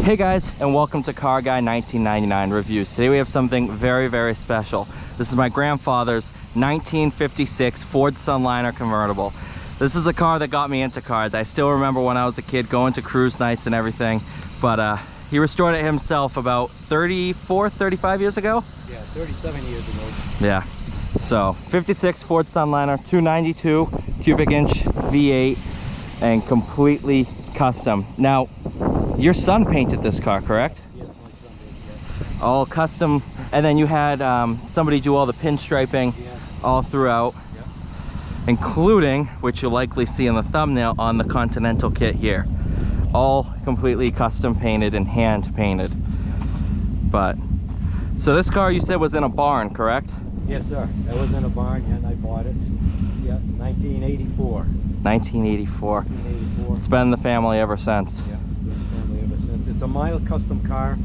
Hey guys, and welcome to Car Guy 1999 Reviews. Today we have something very, very special. This is my grandfather's 1956 Ford Sunliner convertible. This is a car that got me into cars. I still remember when I was a kid going to cruise nights and everything, but he restored it himself about 35 years ago? Yeah, 37 years ago. Yeah. So, 56 Ford Sunliner, 292 cubic inch V8, and completely custom. Now, your son painted this car, correct? Yes, my son did, yes. All custom, and then you had somebody do all the pinstriping, Yes. all throughout, Yeah. including, which you'll likely see in the thumbnail, on the Continental kit here. All completely custom painted and hand painted. But, so this car you said was in a barn, correct? Yes, sir. That was in a barn, and I bought it. Yeah, 1984. 1984. 1984. It's been in the family ever since. Yeah, been family ever since. It's a mild custom car.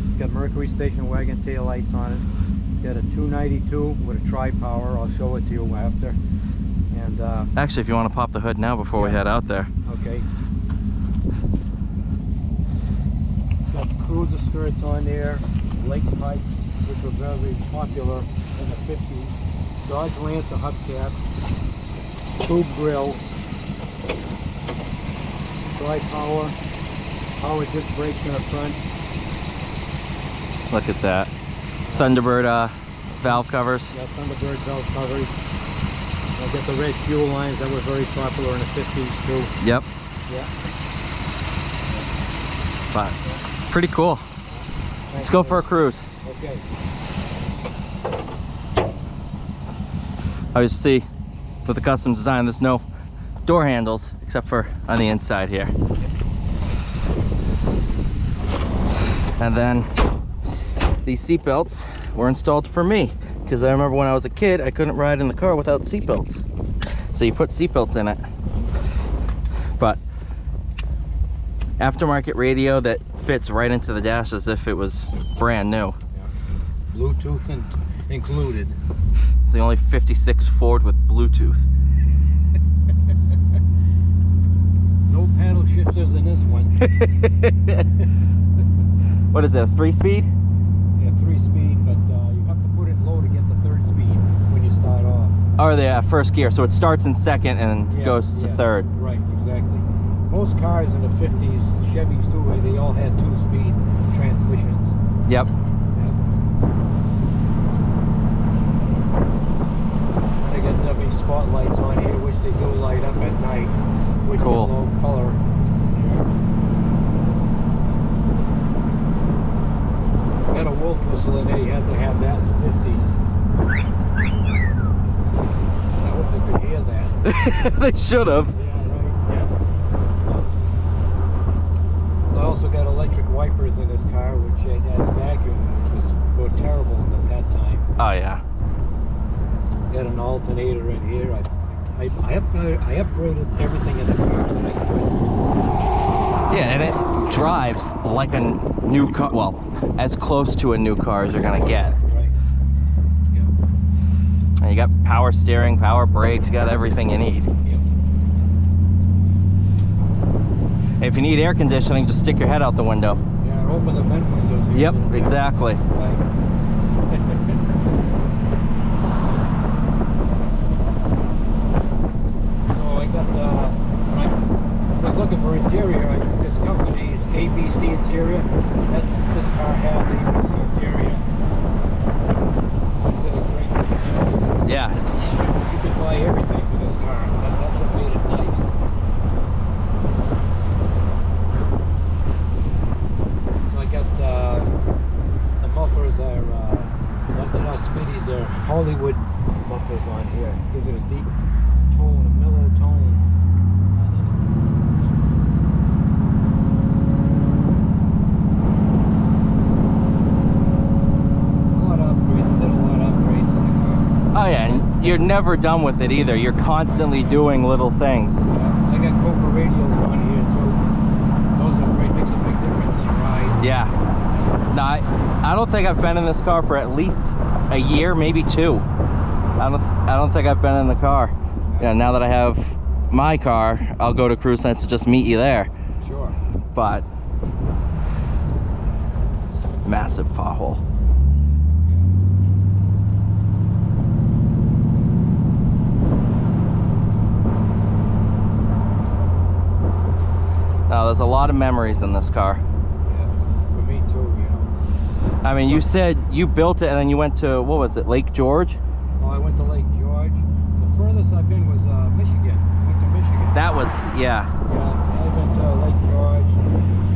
It's got Mercury station wagon tail lights on it. Got a 292 with a tri-power. I'll show it to you after. And Actually, if you want to pop the hood now before we head out there. okay. Got cruiser skirts on there, lake pipes, which were very popular in the 50s. Dodge Lancer hubcap, tube grill, tri-power, power disc brakes in the front. Look at that. Thunderbird valve covers. Yeah, Thunderbird valve covers. I got the red fuel lines that were very popular in the 50s too. Yep. Yeah. But pretty cool. Let's go for a cruise. Okay. As you see, with the custom design, there's no door handles except for on the inside here. And then these seat belts were installed for me, because I remember when I was a kid, I couldn't ride in the car without seat belts. So you put seat belts in it. But aftermarket radio that fits right into the dash as if it was brand new. Yeah. Bluetooth included. It's the only 56 Ford with Bluetooth. No paddle shifters in this one. What is it, a 3-speed? Yeah, 3-speed, but you have to put it low to get the 3rd speed when you start off. Or the first gear, so it starts in second and Yes, goes to yes. third. Right, exactly. Most cars in the 50s, Chevys too, they all had 2-speed transmissions. Yep. They got W spotlights on here, which they do light up at night. With Cool. Yellow color. Got a wolf whistle in there. You had to have that in the 50s. I hope they could hear that. They should have. Yeah, right. Yeah. I also got electric wipers in this car, which had vacuum, which was terrible at that time. Oh yeah. Got an alternator in here. I upgraded everything in the car to make it. Yeah, and it drives like a new car. Well, as close to a new car as you're gonna get. Right. Yeah. And you got power steering, power brakes, you got everything you need. Yep. If you need air conditioning, just stick your head out the window. Yeah, open the vent windows here. Yep, exactly. Right. So I got when I was looking for interior, this company is ABC Interior. This car has ABC Interior. So they did a great job. Yeah, it's You could buy everything for this car. That's what made it nice. So I got the mufflers are they're not Speedies, they're Hollywood mufflers on here. Gives it a deep tone, a mellow tone. A lot of upgrades, did a lot of upgrades in the car. oh yeah, and you're never done with it either. You're constantly doing little things. I got Copa radios on here too. Those are great, makes a big difference in the ride. Yeah. No, I don't think I've been in this car for at least a year, maybe 2. I don't think I've been in the car. Yeah, now that I have my car, I'll go to cruise nights to just meet you there. Sure. But Massive pothole. Now, there's a lot of memories in this car. Yes, for me too, you know. I mean, you said you built it and then you went to, what was it, Lake George? Well, I went to Lake George. The furthest I've been was Michigan. I went to Michigan. That was, yeah. Yeah, I've been to Lake George.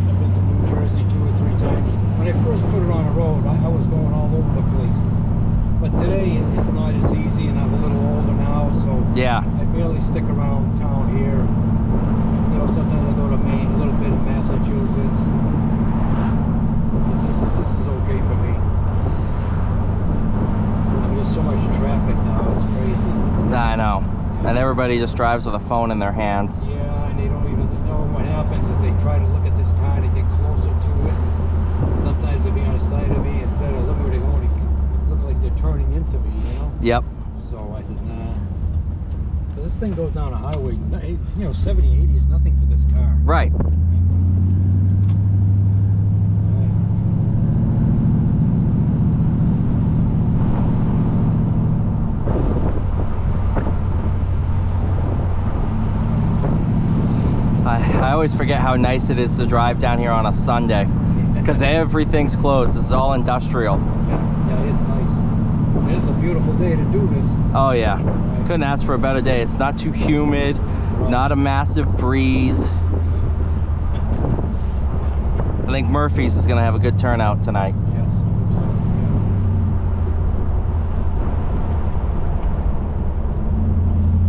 I've been to New Jersey 2 or 3 times. When I first put it on the road, I was going all over the place. But today, it's not as easy, and I'm a little older now, so Yeah. I barely stick around town here. You know, sometimes I go to Maine, a little bit of Massachusetts. This is okay for me. I mean, there's so much traffic now, it's crazy. I know. And everybody just drives with a phone in their hands. Yeah, and they don't even know what happens is they try to look at this car to get closer to it. Sometimes they'll be on the side of me instead of looking where they're going, they look like they're turning into me, you know? Yep. So I said, nah. But this thing goes down a highway, you know, 70, 80 is nothing for this car. Right. I always forget how nice it is to drive down here on a Sunday because everything's closed. This is all industrial. Yeah, it's nice. It's a beautiful day to do this. Oh yeah, couldn't ask for a better day. It's not too humid, not a massive breeze. I think Murphy's is gonna have a good turnout tonight. Yes.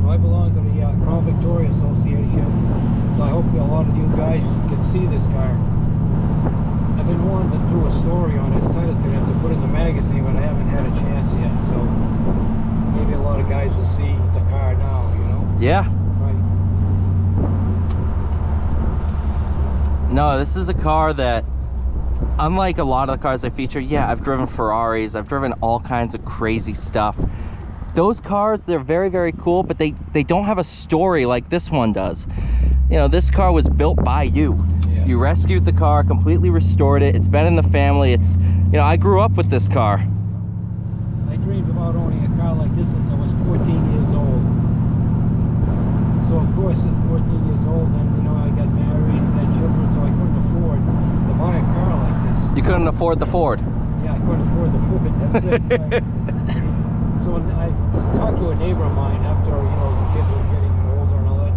So I belong to the Crown Victoria Association. So I hope a lot of you guys can see this car. I've been wanting to do a story on it, send it to them to put in the magazine, but I haven't had a chance yet. So maybe a lot of guys will see the car now, you know? Yeah. Right. No, this is a car that, unlike a lot of the cars I feature, yeah, I've driven Ferraris, I've driven all kinds of crazy stuff. Those cars, they're very, very cool, but they don't have a story like this one does. You know, this car was built by you. Yes. You rescued the car, completely restored it. It's been in the family. It's, you know, I grew up with this car. I dreamed about owning a car like this since I was 14 years old. So of course at 14 years old, then, you know, I got married and had children, so I couldn't afford to buy a car like this. You couldn't afford the Ford. Yeah, I couldn't afford the Ford, that's it. Right. So I talked to a neighbor of mine after, you know, the kids were getting older and all that.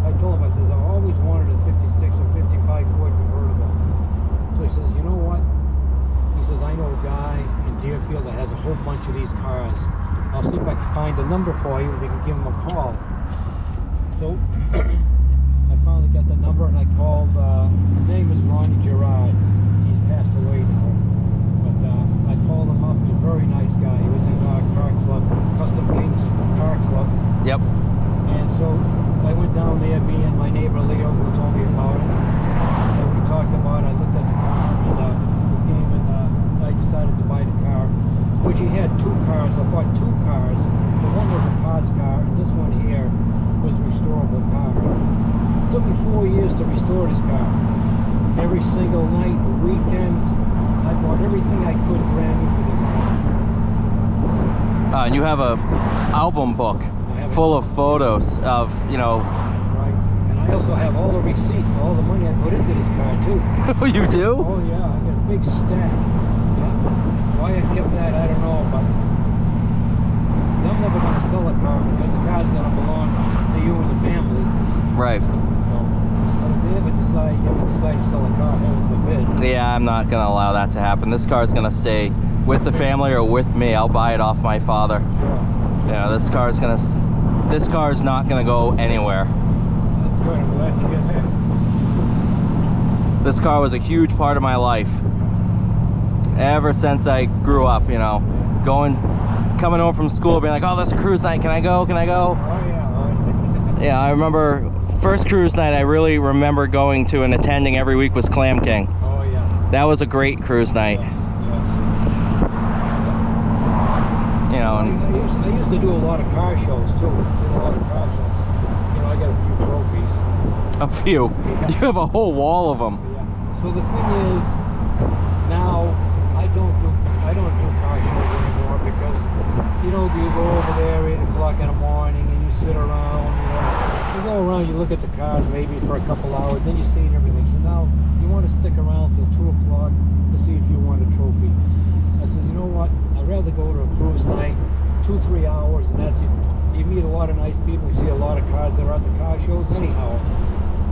I told him, I says, I've always wanted a 56 or 55 Ford convertible. So he says, you know what? He says, I know a guy in Deerfield that has a whole bunch of these cars. I'll see if I can find a number for you and we can give him a call. So I finally got the number and I called, his name is Ronnie Gerard. He's passed away now. But I called him up, he's a very nice guy. He was in our car club, Custom Kings Car Club. Yep. And so I went down there, me and my neighbor Leo, who told me about it. And we talked about it. I looked at the car and we came and I decided to buy the car. Which he had 2 cars. I bought 2 cars. The one was a parts car, and this one here was a restorable car. It took me 4 years to restore this car. Every single night, weekends, I bought everything I could brand new for this car. And you have a album book full of photos of, you know. Right. And I also have all the receipts, all the money I put into this car too. Oh, you do? Oh yeah, I got a big stack. Yeah. Why I kept that, I don't know, but I'm never going to sell a car because the car's going to belong to you and the family. Right. So, if they ever decide to sell a car, heaven forbid. Yeah, I'm not gonna allow that to happen. This car is gonna stay with the family or with me. I'll buy it off my father. Sure. You know, this car is not gonna go anywhere. That's good. I'm glad to get that. This car was a huge part of my life. Ever since I grew up, you know, coming home from school, being like, oh, that's a cruise night. Can I go? Can I go? Oh yeah. Yeah, I remember first cruise night I really remember going to and attending every week was Clam King. Oh yeah. That was a great cruise night. Yes. You know, and I used to do a lot of car shows too. Did a lot of car shows. You know, I got a few trophies. a few. Yeah. You have a whole wall of them. Yeah. So the thing is, now I don't do car shows anymore because you go over there 8 o'clock in the morning and you sit around, you go around, you look at the cars maybe for a couple hours, then you see everything. So now you want to stick around till 2 o'clock to see if you want a trophy. I said, you know what? I'd rather go to a cruise night, 2-3 hours, and that's it. You meet a lot of nice people, you see a lot of cars that are at the car shows anyhow.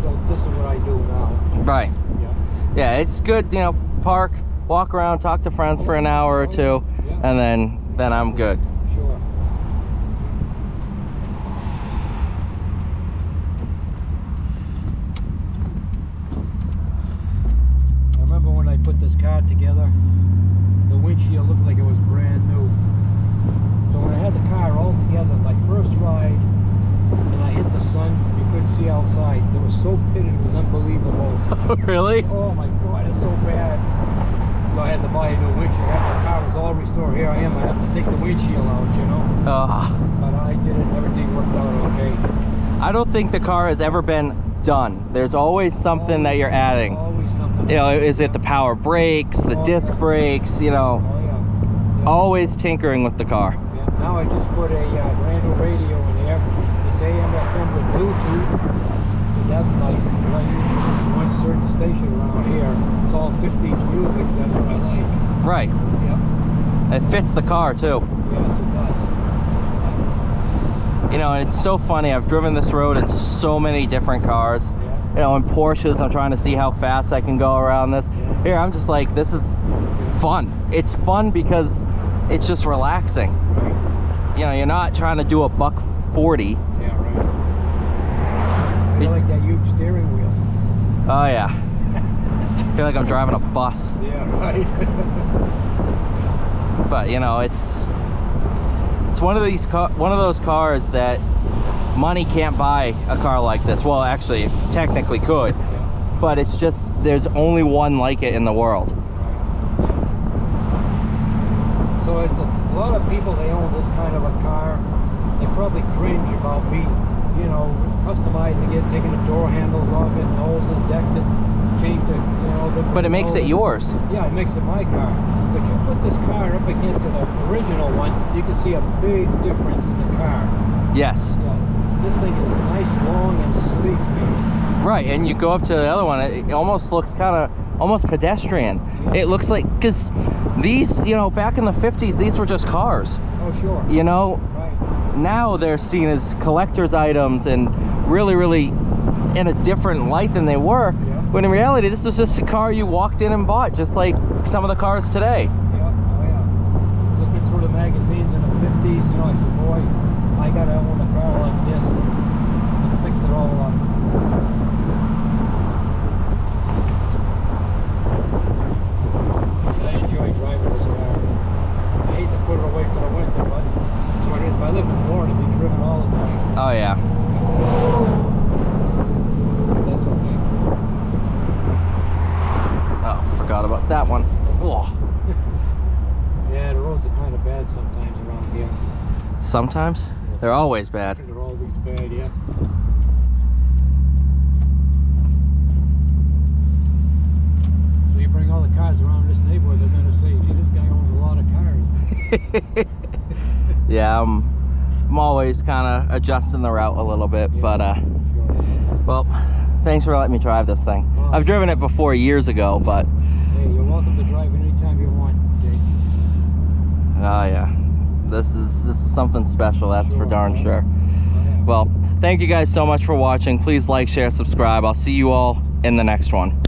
So this is what I do now. Right. Yeah. Yeah, it's good, park, walk around, talk to friends for an hour or two, Yeah. and then I'm good. Sure. I remember when I put this car together, the windshield looked like it was brand new. So when I had the car all together, my first ride, and I hit the sun, you couldn't see outside. It was so pitted, it was unbelievable. Really? Oh my God, it's so bad. So I had to buy a new windshield. After the car was all restored, here I am. I have to take the windshield out, But I did it. Everything worked out okay. I don't think the car has ever been done. There's always something that you're adding. Always something. Is it the power brakes, the disc brakes, Oh yeah. always tinkering with the car. Yeah. Now I just put a brand new radio in there. It's AM/FM with Bluetooth. So that's nice. Like one certain station around here, it's all 50s music. That's what I like. Right. Yeah. It fits the car too. Yes, it does. And it's so funny. I've driven this road in so many different cars. Yeah. In Porsches, I'm trying to see how fast I can go around this. Yeah. Here, I'm just like, this is fun. It's fun because it's just relaxing. Right. You're not trying to do a $140. Yeah, right. I like that huge steering wheel. Oh yeah. I feel like I'm driving a bus. Yeah, right. But it's one of those cars that money can't buy a car like this. Well, actually, it technically could, Yeah. but it's just there's only one like it in the world. So a lot of people, they own this kind of a car. They probably cringe about me, customizing it, taking the door handles off it, nose it, decked it, changed it, But it makes it yours. Yeah, it makes it my car. But you put this car up against an original one, you can see a big difference in the car. Yes. Yeah, this thing is nice, long, and sleek, man. Right, and you go up to the other one, it almost looks almost pedestrian. Yeah. It looks like, because these, back in the 50s, these were just cars. Oh, sure. Right. Now they're seen as collector's items and really, really in a different light than they were. Yeah. When in reality, this was just a car you walked in and bought, just like some of the cars today. Yeah, oh yeah. Looking through the magazines in the 50s, I said, boy, I gotta own a car like this and fix it all up. I enjoy driving this car. I hate to put it away for the winter, but that's what it is. If I live in Florida, it'd be driven all the time. Oh yeah. That's okay. Oh, forgot about that one. Oh. Yeah, the roads are kind of bad sometimes around here. Sometimes? They're always bad. They're always bad, yeah. So you bring all the cars around this neighborhood, they're going to say, gee, this guy owns a lot of cars. Yeah, I'm always kind of adjusting the route a little bit, Yeah, but sure. well, thanks for letting me drive this thing. Oh. I've driven it before years ago, but Hey, you're welcome to drive it anytime you want, Jake. oh yeah, this is something special, that's for Sure, darn yeah. sure. Oh, yeah. Well, thank you guys so much for watching. Please like, share, subscribe. I'll see you all in the next one.